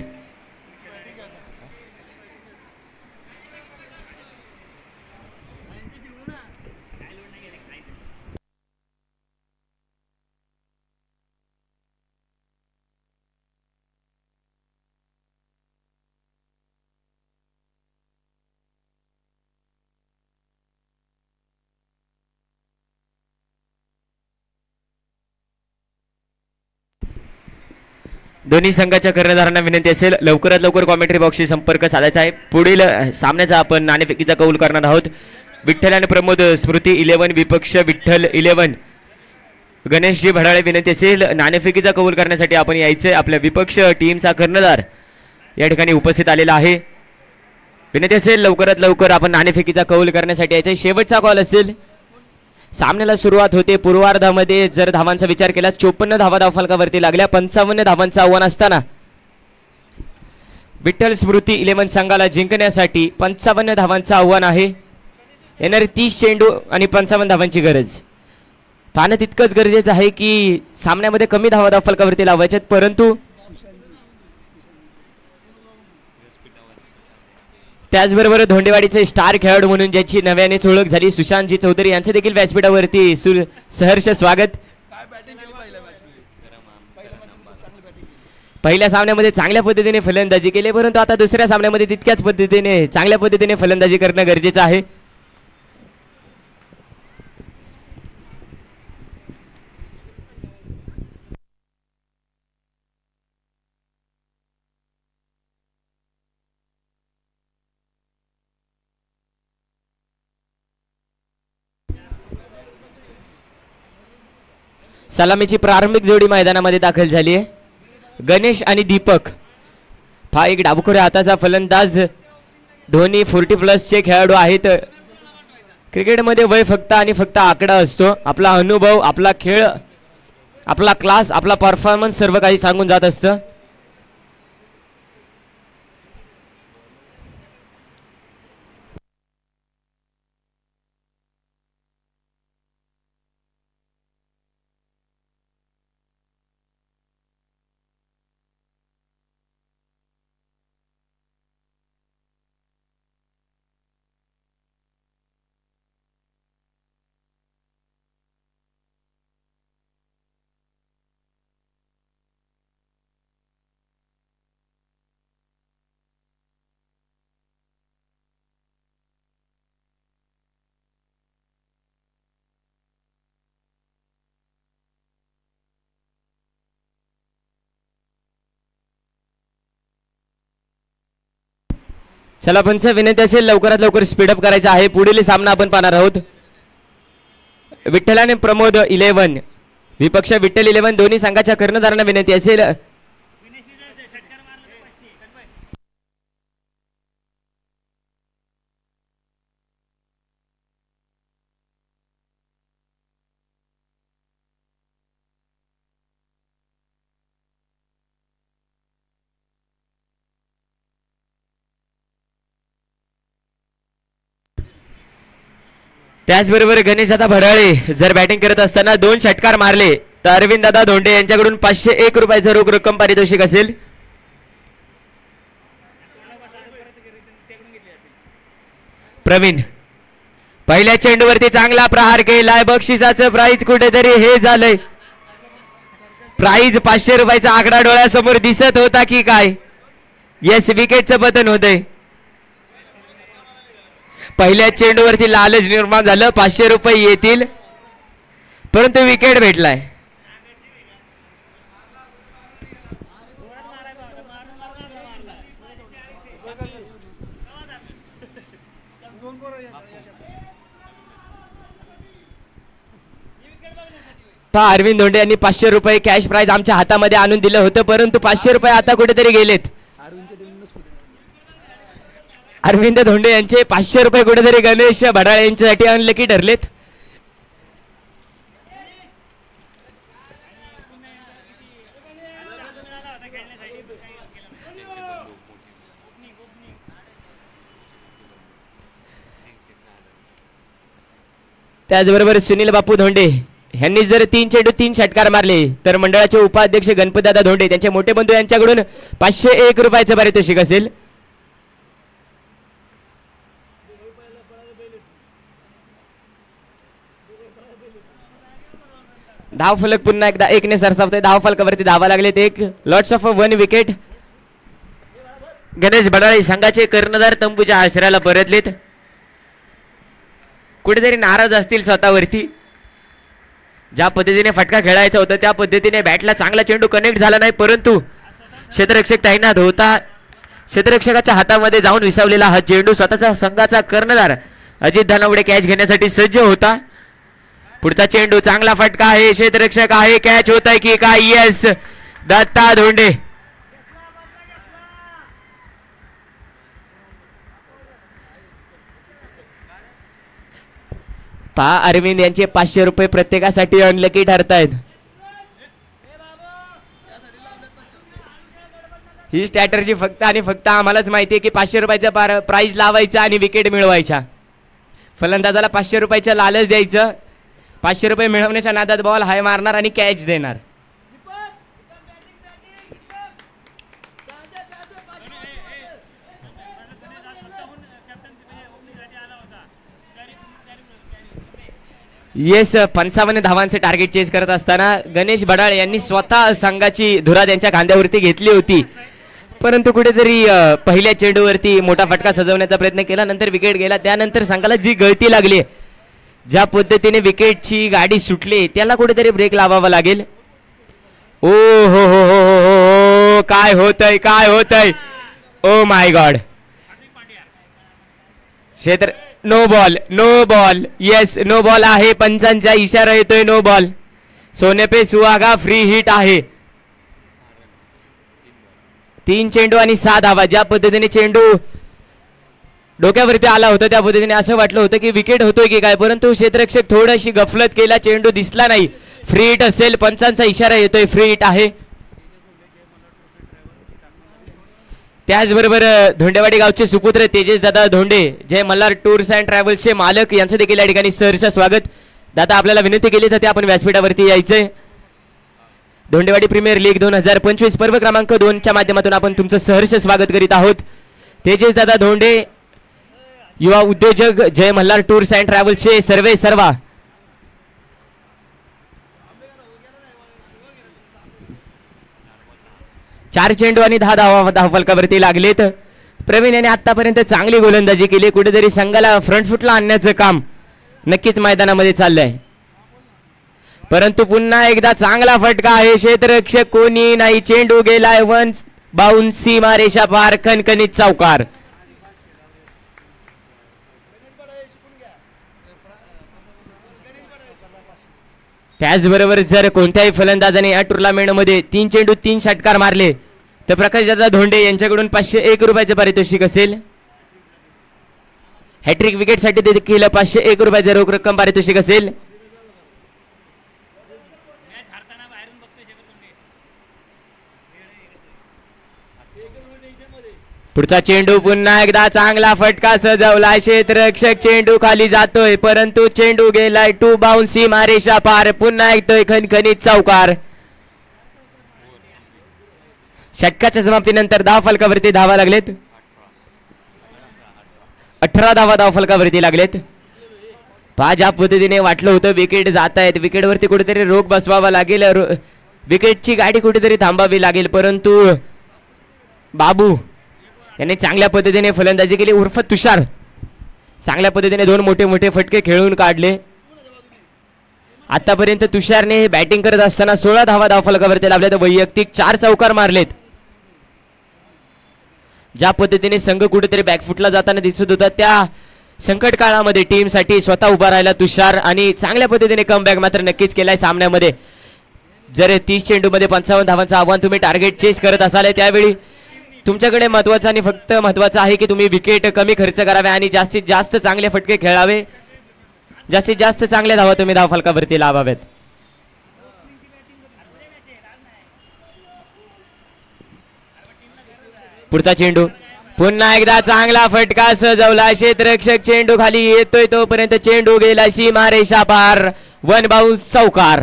दोन्ही संघाच्या कर्णधारांना विनंती असेल लवकरात लवकर कॉमेंट्री बॉक्सशी संपर्क साधायचा आहे. पुढील सामन्याचा आपण नाणेफेकीचा कौल करणार आहोत. विठ्ठल आणि प्रमोद स्मृती 11 विपक्ष विठ्ठल 11. गणेशजी भडाळे विनंती असेल नाणेफेकीचा कौल करण्यासाठी आपण यायचे. आपल्या विपक्ष टीमचा कर्णधार या ठिकाणी उपस्थित आलेला आहे. विनंती असेल लवकरात लवकर आपण नाणेफेकीचा कौल करण्यासाठी यायचे. शेवटचा कॉल असेल. सामन्याला सुरुवात होते पूर्वार्धामध्ये जर धावांचा विचार केला 54 धावा धावफलकावरती लागल्या. 55 धावांचं आव्हान असताना विठ्ठल स्मृती 11 संघाला जिंकण्यासाठी 55 धावांचं आव्हान आहे. येणारे 30 चेंडू आणि 55 धावांची गरज पाहणं तितकंच गरजेचं आहे की सामन्यामध्ये कमी धावा धावफलकावरती लावायच्यात. परंतु त्याचबरोबर धोंडेवाडीचे स्टार खेळाडू म्हणून ज्याची नव्यानेच ओळख झाली सुशांतजी चौधरी यांचे देखील व्यासपीठावरती सहर्ष स्वागत. पहिल्या सामन्यामध्ये चांगल्या पद्धतीने फलंदाजी केली परंतु आता दुसऱ्या सामन्यामध्ये तितक्याच पद्धतीने चांगल्या पद्धतीने फलंदाजी करणं गरजेचं आहे. सलामीची प्रारंभिक जोडी मैदानामध्ये दाखल झाली आहे. गणेश आणि दीपक हा एक डाबखोऱ्या हाताचा फलंदाज. दोन्ही 40+ चे खेळाडू आहेत. क्रिकेटमध्ये वय फक्त आणि फक्त आकडा असतो. आपला अनुभव आपला खेळ आपला क्लास आपला परफॉर्मन्स सर्व काही सांगून जात असतं. चला पंच विनंती असेल लवकरात लवकर स्पीडअप करायचा आहे. पुढील सामना आपण पाहणार आहोत. विठ्ठल आणि प्रमोद 11 विपक्ष विठ्ठल 11 दोन्ही संघाच्या कर्णधारांना विनंती असेल त्याचबरोबर गणेश दादा भडाळे जर बॅटिंग करत असताना 2 षटकार मारले तर अरविंद दादा धोंडे यांच्याकडून 501 रुपयाचं रोख रक्कम पारितोषिक असेल. प्रवीण पहिल्या चेंडूवरती चांगला प्रहार केलाय. बक्षिसाचं प्राइज कुठेतरी हे झालंय. प्राइज 500 रुपयाचा आकडा डोळ्यासमोर दिसत होता की काय. येस विकेटचं पतन होतंय. पहिल्या चेंडूवरती लालच निर्माण झालं. 500 रुपये येतील परंतु विकेट भेटलाय. अरविंद धोंडे यांनी 500 रुपये कॅश प्राइज आमच्या हातामध्ये आणून दिलं होतं परंतु 500 रुपये आता कुठेतरी गेलेत. अरविंद धोंडे यांचे 500 रुपये कुठेतरी गणेश भडाळे यांच्यासाठी अनलकी ठरलेत. त्याचबरोबर सुनील बापू धोंडे ह्यांनी जर 3 चेंडू 3 षटकार मारले तर मंडळाचे उपाध्यक्ष गणपतदादा धोंडे त्यांचे मोठे बंधू यांच्याकडून 501 रुपयाचं पारितोषिक असेल. धाव फलक पुन्हा एकदा 1 ने सरसावतोय. धाव फलकावरती धावा लागलेत. एक लॉट्स ऑफ 1 विकेट. गणेश बडाळे संघाचे कर्णधार तंबूच्या आश्रयाला परतलेत. कुठेतरी नाराज असतील स्वतःवरती. ज्या पद्धतीने फटका खेळायचा होता त्या पद्धतीने बॅटला चांगला चेंडू कनेक्ट झाला नाही, परंतु क्षेत्ररक्षक तैनात होता. क्षेत्ररक्षकाच्या हातामध्ये जाऊन विसावलेला हा चेंडू स्वतःचा संघाचा कर्णधार अजित धानवडे कॅच घेण्यासाठी सज्ज होता. पुढचा चेंडू चांगला फटका आहे. क्षेत्ररक्षक आहे. कॅच होत आहे की काय? येस, दत्ता धोंडे. पहा अरविंद यांचे 500 रुपये प्रत्येकासाठी अनलकी ठरतायत. ही स्ट्रॅटर्जी फक्त आणि फक्त आम्हालाच माहिती आहे की 500 रुपयाचा प्राइज लावायचा आणि विकेट मिळवायचा. फलंदाजाला 500 रुपयाचं लालच द्यायचं. 500 रुपये मिळवण्याच्या नादात बॉल हाय मारणार आणि कॅच देणार. येस, 55 धावांचे टार्गेट चेस करत असताना गणेश बडाळे यांनी स्वतः संघाची धुरा त्यांच्या खांद्यावरती घेतली होती, परंतु कुठेतरी पहिल्या चेंडूवरती मोठा फटका सजवण्याचा प्रयत्न केला. नंतर विकेट गेला. त्यानंतर संघाला जी गळती लागली, ज्या पद्धतीने विकेटची गाडी सुटली, त्याला कुठेतरी ब्रेक लावावा लागेल. ओ हो हो हो हो, काय होतंय, काय होतंय. Oh my god. क्षेत्र no ball, no ball. Yes, no ball आहे. पंचांचा इशारा येतोय नो बॉल. सोने पे सुहागा, फ्री हिट आहे. 3 चेंडू आणि 6 धावा. ज्या पद्धतीने चेंडू डोक्यावरती आला होता त्या पद्धतीने असं वाटलं होतं की विकेट होतोय की काय, परंतु क्षेत्ररक्षक थोडीशी गफलत केला. चेंडू दिसला नाही. फ्री हिट असेल. पंचांचा इशारा येतोय फ्री हिट आहे. त्याचबरोबर धोंडेवाडी गावचे सुपुत्र तेजस दादा धोंडे, जय मल्हार टूर्स अँड ट्रॅव्हल्सचे मालक, यांचं देखील या ठिकाणी सहर्ष स्वागत. दादा आपल्याला विनंती केली तर आपण व्यासपीठावरती यायचंय. धोंडेवाडी प्रीमियर लीग 2025 पर्व क्रमांक 2च्या माध्यमातून आपण तुमचं सहर्ष स्वागत करीत आहोत. तेजस दादा धोंडे, युवा उद्योजक, जय मल्हार टूर्स अँड ट्रॅव्हल्सचे सर्वे सर्वा. चार चेंडू आणि 10 धावा फलकावरती लागलेत. प्रवीण यांनी आतापर्यंत चांगली गोलंदाजी केली. कुठेतरी संघाला फ्रंट फुटला आणण्याचं काम नक्कीच मैदानामध्ये चाललंय, परंतु पुन्हा एकदा चांगला फटका आहे. क्षेत्ररक्षक कोणी नाही. चेंडू गेलाय वन बाउन्स, सीमारेषा पार, कणकणीत चौकार. त्याचबरोबर जर कोणत्याही फलंदाजाने या टुर्नामेंटमध्ये 3 चेंडू 3 षटकार मारले तर प्रकाशदादा धोंडे यांच्याकडून 501 रुपयाचं पारितोषिक असेल. हॅट्रिक विकेटसाठी देखील 501 रुपयाचं रोख रक्कम पारितोषिक असेल. पुढचा चेंडू पुन्हा एकदा चांगला फटका सजवला. क्षेत्ररक्षक चेंडू खाली जातोय, परंतु चेंडू गेलाय टू बाउन्स, सीमारेषा पार. पुन्हा येतोय खणखणीत चौकार. षटकाच्या समाप्तीनंतर धाव फलकावरती धावा लागलेत. 18 धावा धाव फलकावरती लागलेत. पहा ज्या पद्धतीने वाटलं होतं विकेट जात आहेत, विकेटवरती कुठेतरी रोख बसवावा लागेल, विकेटची गाडी कुठेतरी थांबावी लागेल, परंतु बाबू यांनी चांगल्या पद्धतीने फलंदाजी केली. उर्फ तुषार चांगल्या पद्धतीने 2 मोठे मोठे फटके खेळून काढले. आतापर्यंत तुषारने बॅटिंग करत असताना 16 धावा धाव फलकावरती लावल्या, तर वैयक्तिक 4 चौकार मारलेत. ज्या पद्धतीने संघ कुठेतरी बॅकफुटला जाताना दिसत होता, त्या संकट काळामध्ये टीमसाठी स्वतः उभा राहिला तुषार आणि चांगल्या पद्धतीने कमबॅक मात्र नक्कीच केलाय सामन्यामध्ये. जर 30 चेंडूमध्ये 55 धावांचं आव्हान तुम्ही टार्गेट चेस करत असाल, त्यावेळी तुमच्याकडे महत्वाचं आणि फक्त महत्वाचं आहे की तुम्ही विकेट कमी खर्च करावे आणि जास्तीत जास्त चांगले फटके खेळावे, जास्तीत जास्त चांगल्या धावा तुम्ही धाव फलकावरती लावावेत. पुढचा चेंडू पुन्हा एकदा चांगला फटका सजवला. क्षेत्ररक्षक चेंडू खाली येतोय तोपर्यंत चेंडू गेला सीमारेषा पार. वन बाउन्स चौकार.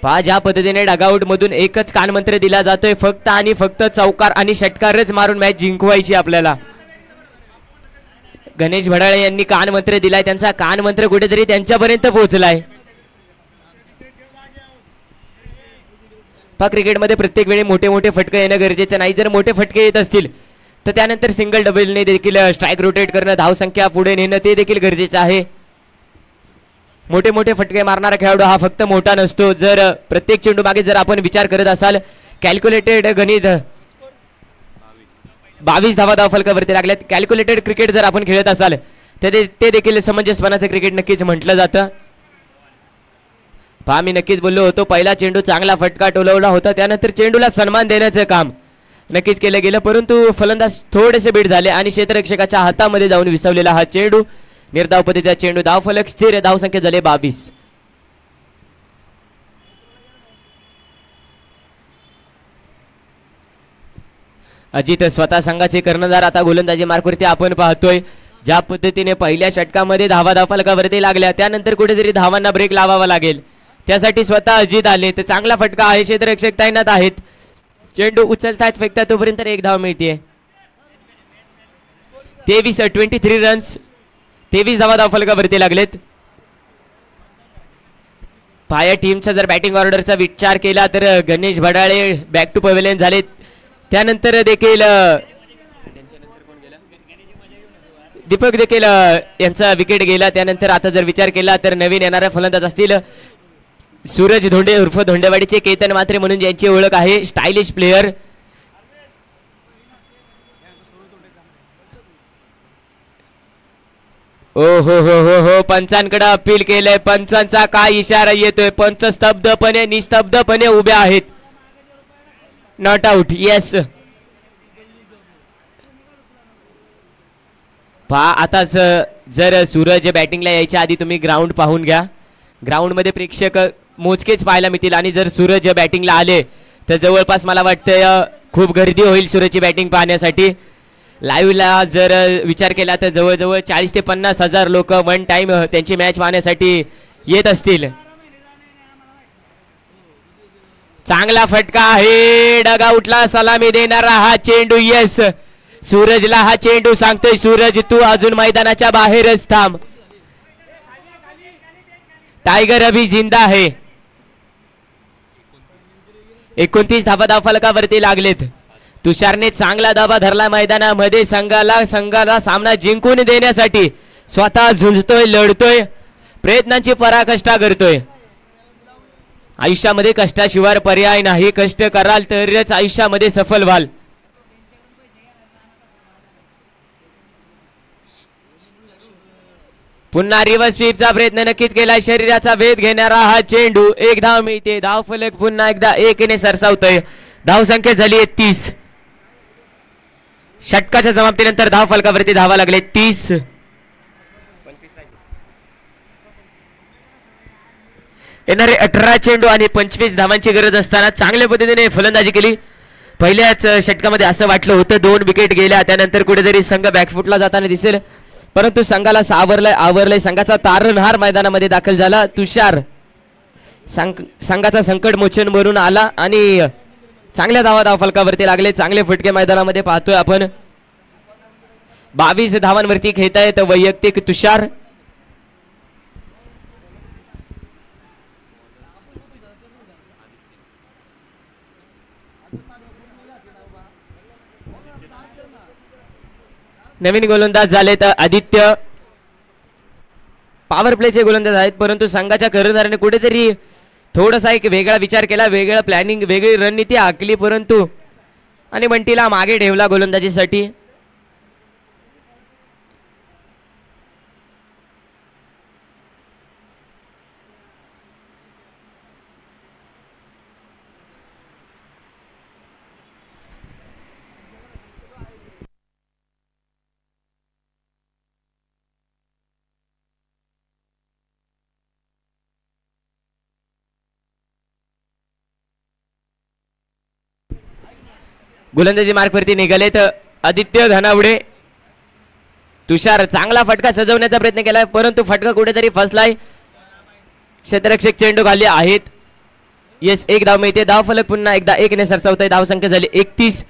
पहा ज्या पद्धतीने डगआउट मधून एकच कानमंत्र दिला जातोय, फक्त आणि फक्त चौकार आणि षटकारच मारून मॅच जिंकवायची आपल्याला. गणेश भडाळे यांनी कानमंत्र दिलाय, त्यांचा कानमंत्र कुठेतरी त्यांच्यापर्यंत पोहोचलाय. पहा क्रिकेटमध्ये प्रत्येक वेळी मोठे मोठे फटके येणं गरजेचं नाही. जर मोठे फटके येत असतील तर त्यानंतर सिंगल डबलने देखील स्ट्राईक रोटेट करणं, धावसंख्या पुढे नेणं ते देखील गरजेचं आहे. मोठे मोठे फटके मारणारा खेळाडू हा फक्त मोठा नसतो. जर प्रत्येक चेंडू मागे जर आपण विचार करत असाल, कॅल्क्युलेटेड गणित 22 धावा फलकावरती लागल्यात. कॅल्क्युलेटेड क्रिकेट जर आपण खेळत असाल तर ते देखील समंजसपणाचं क्रिकेट नक्कीच म्हटलं जातं. पहा मी नक्कीच बोललो होतो, पहिला चेंडू चांगला फटका टोलवला होता, त्यानंतर चेंडूला सन्मान देण्याचं काम नक्कीच केलं गेलं, परंतु फलंदाज थोडेसे बीट झाले आणि क्षेत्ररक्षकाच्या हातामध्ये जाऊन विसवलेला हा चेंडू निर्धाव पद्धतीचा चेंडू. धावफलक स्थिर, धावसंख्या झाले 22. अजित स्वतः संघाचे कर्णधार आता गोलंदाजी मार्कवरती आपण पाहतोय. ज्या पद्धतीने पहिल्या षटकामध्ये धावा फलकावरती लागल्या, त्यानंतर कुठेतरी धावांना ब्रेक लावावा लागेल, त्यासाठी स्वतः अजित आले. तर चांगला फटका आहे, क्षेत्ररक्षक तैनात आहेत. चेंडू उचलतायत फेकतात तोपर्यंत एक धाव मिळते. 23 रन्स, 23 धावा फलकावरती लागलेत. पाया टीमचा जर बॅटिंग ऑर्डरचा विचार केला तर गणेश भडाळे बॅक टू पवेलियन झाले, त्यानंतर देखील दीपक देखील यांचा विकेट गेला. त्यानंतर आता जर विचार केला तर नवीन येणारा फलंदाज असतील सूरज धोंडे उर्फ धोंडेवाडीचे केतन मात्रे म्हणून ज्यांची ओळख आहे, स्टायलिश प्लेयर. ओ हो हो हो हो, पंचांकडे अपील केलंय. पंचांचा काय इशारा येतोय? पंच स्तब्धपणे निस्तब्धपणे उभे आहेत. Not out. येस. पहा आताच जर सूरज बॅटिंगला यायच्या आधी तुम्ही ग्राउंड पाहून घ्या. ग्राउंड मध्ये प्रेक्षक मोजकेच पाहायला मिळतील आणि जर सूरज बॅटिंगला आले तर जवळपास मला वाटतं खूप गर्दी होईल सूरजची बॅटिंग पाहण्यासाठी. लाईव्हला जर विचार केला तर जवळजवळ 40 ते 50 हजार लोक वन टाइम त्यांची मॅच पाहण्यासाठी येत असतील. चांगला फटका आहे, डगआउटला सलामी देणारा हा चेंडू. येस, सूरजला हा चेंडू सांगतोय, सूरज तू अजून मैदानाच्या बाहेरच थांब. टायगर अभी जिंदा है. 29 धावा फलकावरती लागलेत. तुषारने चांगला दाबा धरला मैदानामध्ये. संघाला सामना जिंकून देण्यासाठी स्वतः झुंजतोय, लढतोय, प्रयत्नांची पराकाष्ठा करतोय. आयुष्यामध्ये कष्टाशिवाय पर्याय नाही. कष्ट कराल तरच आयुष्यामध्ये सफल व्हाल. पुन्हा रिव्हर्स स्वीपचा प्रयत्न नक्कीच केला. शरीराचा वेध घेणारा हा चेंडू. एक धाव मिळते. धाव फलक पुन्हा एकदा 1ने सरसावतोय. धाव संख्या झाली 30. षटकाच्या समाप्तीनंतर धाव फलकावरती धावा लागले 30. येणारे 18 चेंडू आणि 25 धावांची गरज असताना चांगल्या पद्धतीने फलंदाजी केली. पहिल्याच षटकामध्ये असं वाटलं होतं 2 विकेट गेल्या, त्यानंतर कुठेतरी संघ बॅकफुटला जाताना दिसेल, परंतु संघाला आवरलंय. संघाचा तारणहार मैदानामध्ये दाखल झाला. तुषार संघाचा संकट मोचन भरून आला आणि चांगल्या धावा फलकावरती लागले. चांगले फटके मैदानामध्ये पाहतोय आपण. 22 धावांवरती खेळतायत वैयक्तिक तुषार. नवीन गोलंदाज झालेत आदित्य. पॉवर प्लेचे गोलंदाज आहेत, परंतु संघाच्या कर्णधाराने कुठेतरी थोडासा एक वेगळा विचार केला, वेगळा प्लॅनिंग, वेगळी रणनीती आखली, परंतु आणि बंटीला मागे ठेवला गोलंदाजीसाठी. गोलंदाजी मार्कवरती निघालेत आदित्य धनावडे. तुषार चांगला फटका सजवण्याचा प्रयत्न केलाय परंतु फटका कुठेतरी फसलाय. क्षेत्ररक्षक चेंडू खाली आहेत. येस एक धाव मिळते. धाव फलक पुन्हा एकदा 1 ने सरसावतोय. धाव संख्या झाली 31.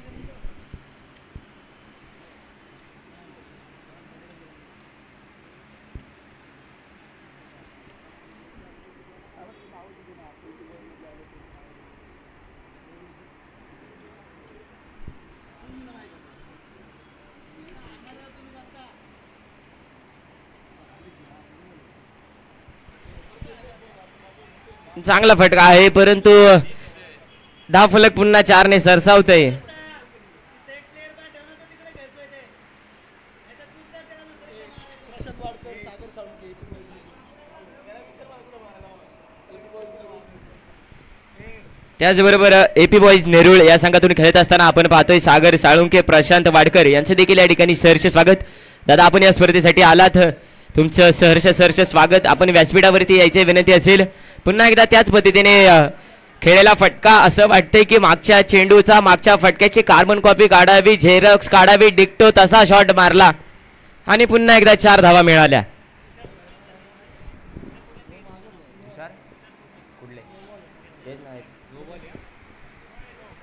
चांगला फटका आहे परंतु धाव फलक पुन्हा 4 ने सरसावतोय. त्याचबरोबर एपी बॉईज नेरुळ या संघातून खेळत असताना आपण पाहतोय सागर साळुंके, प्रशांत वाडकर यांचे देखील या ठिकाणी सहर्ष स्वागत. दादा आपण या स्पर्धेसाठी आलात, तुमचं सहर्ष स्वागत. आपण व्यासपीठावरती यायची विनंती असेल. पुन्हा एकदा त्याच पद्धतीने खेळलेला फटका असं वाटतंय की मागच्या चेंडूचा मागच्या फटक्याची कार्बन कॉपी काढावी, झेरॉक्स काढावी, डिक्टो तसा शॉट मारला आणि पुन्हा एकदा 4 धावा मिळाल्या.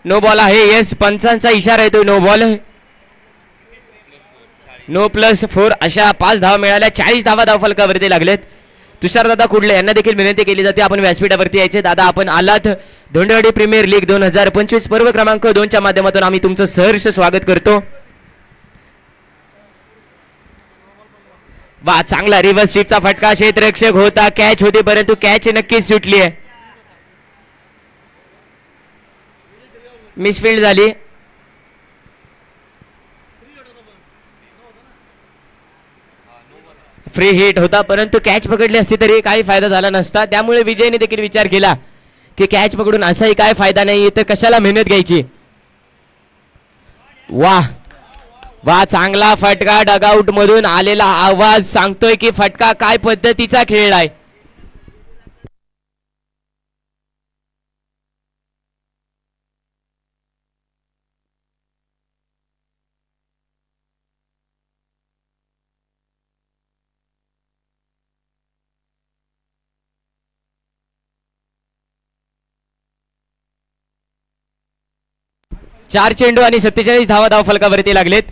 नो बॉल आहे. येस पंचांचा इशारा येतो नो बॉल. नो +4 अशा 5 धावा मिळाल्या. 40 धावा धाव फलकावरती लागलेत. तुषार दादा कुडले यांना देखील विनंती केली जाते आपण व्यासपीठावरती यायचे. दादा आपण आलात. धोंडेवाडी प्रीमियर लीग 2025 पर्व क्रमांक 2 च्या माध्यमातून आम्ही तुमचं सहर्ष स्वागत करतो. वा चांगला रिव्हर्स स्वीपचा फटका. क्षेत्ररक्षक होता, कॅच होती परंतु कॅच नक्कीच सुटली आहे. मिसफिल्ड झाली. फ्री हिट होता परंतु कॅच पकडली असती तरी काही फायदा झाला नसता. त्यामुळे विजयने देखील विचार केला की कॅच पकडून असाही काय फायदा नाही तर कशाला मेहनत घ्यायची. वा वा चांगला फटका. डगआउट मधून आलेला आवाज सांगतोय की फटका काय पद्धतीचा खेळलाय. चार चेंडू आणि 47 धावा धाव फलकावरती लागलेत.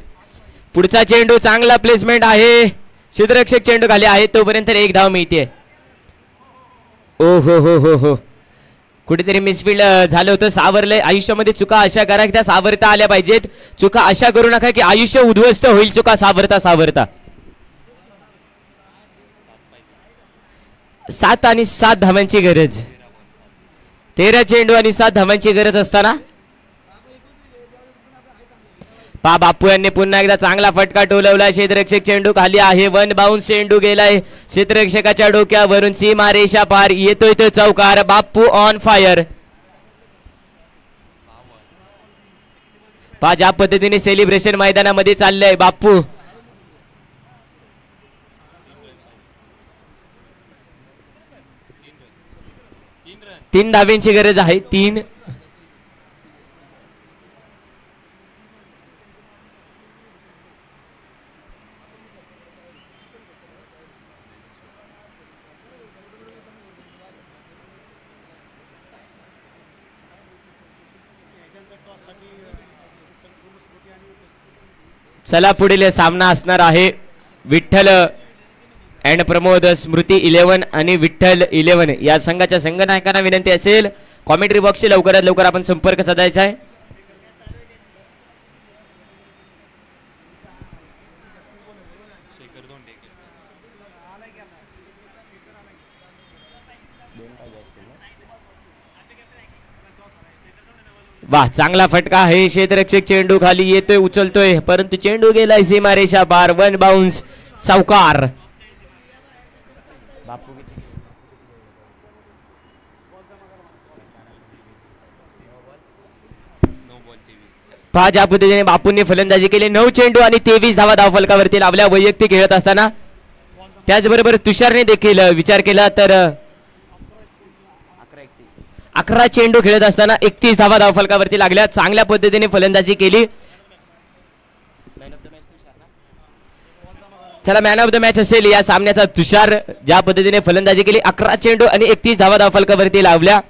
पुढचा चेंडू चांगला प्लेसमेंट आहे. क्षेत्ररक्षक चेंडू खाली आहे तोपर्यंत 1 धाव मिळते. ओ हो हो हो हो कुठेतरी मिसफिल्ड झालं होतं. सावरलंय. आयुष्यामध्ये चुका अशा करा की त्या सावरता आल्या पाहिजेत. चुका अशा करू नका की आयुष्य उद्ध्वस्त होईल चुका सावरता सावरता. 7 आणि 7 धावांची गरज. 13 चेंडू आणि 7 धावांची गरज असताना बापू यांनी पुन्हा एकदा चांगला फटका टोलवला. क्षेत्ररक्षक चेंडू खाली आहे. 1 बाउन्स चेंडू गेलाय क्षेत्ररक्षकाच्या डोक्यावरून. सीमारेषा पार. येतोय तो चौकार. बापू ऑन फायर. ज्या पद्धतीने सेलिब्रेशन मैदानामध्ये चाललंय बापू. तीन धाव्यांची गरज आहे. 3. चला पुढील सामना असणार आहे विठ्ठल अँड प्रमोद स्मृती 11 आणि विठ्ठल 11 या संघाच्या संघनायकांना विनंती असेल कॉमेंट्री बॉक्सशी लवकरात लवकर आपण संपर्क साधायचा आहे. वाह चांगला फटका आहे. क्षेत्ररक्षक चेंडू खाली येतोय उचलतोय परंतु चेंडू गेलाय सीमारेषा पार. 1 बाउन्स चौकार. ज्या पद्धतीने बापूंनी फलंदाजी केली. 9 चेंडू आणि 23 धावा धाव फलकावरती लावल्या वैयक्तिक खेळत असताना. त्याचबरोबर तुषारने देखील विचार केला तर 11 चेंडू खेळत असताना 31 धावा धाव फलकावरती लागल्या. चांगल्या पद्धतीने फलंदाजी केली. चला मॅन ऑफ द मॅच असेल या सामन्याचा तुषार, ज्या पद्धतीने फलंदाजी केली. 11 चेंडू आणि 31 धावा धावफलकावरती लावल्या.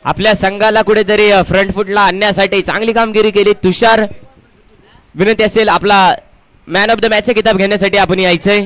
आपल्या संघाला कुठेतरी फ्रंट फुटला आणण्यासाठी चांगली कामगिरी केली तुषार. विनंती असेल आपला मॅन ऑफ द मॅचचा किताब घेण्यासाठी आपण यायचंय.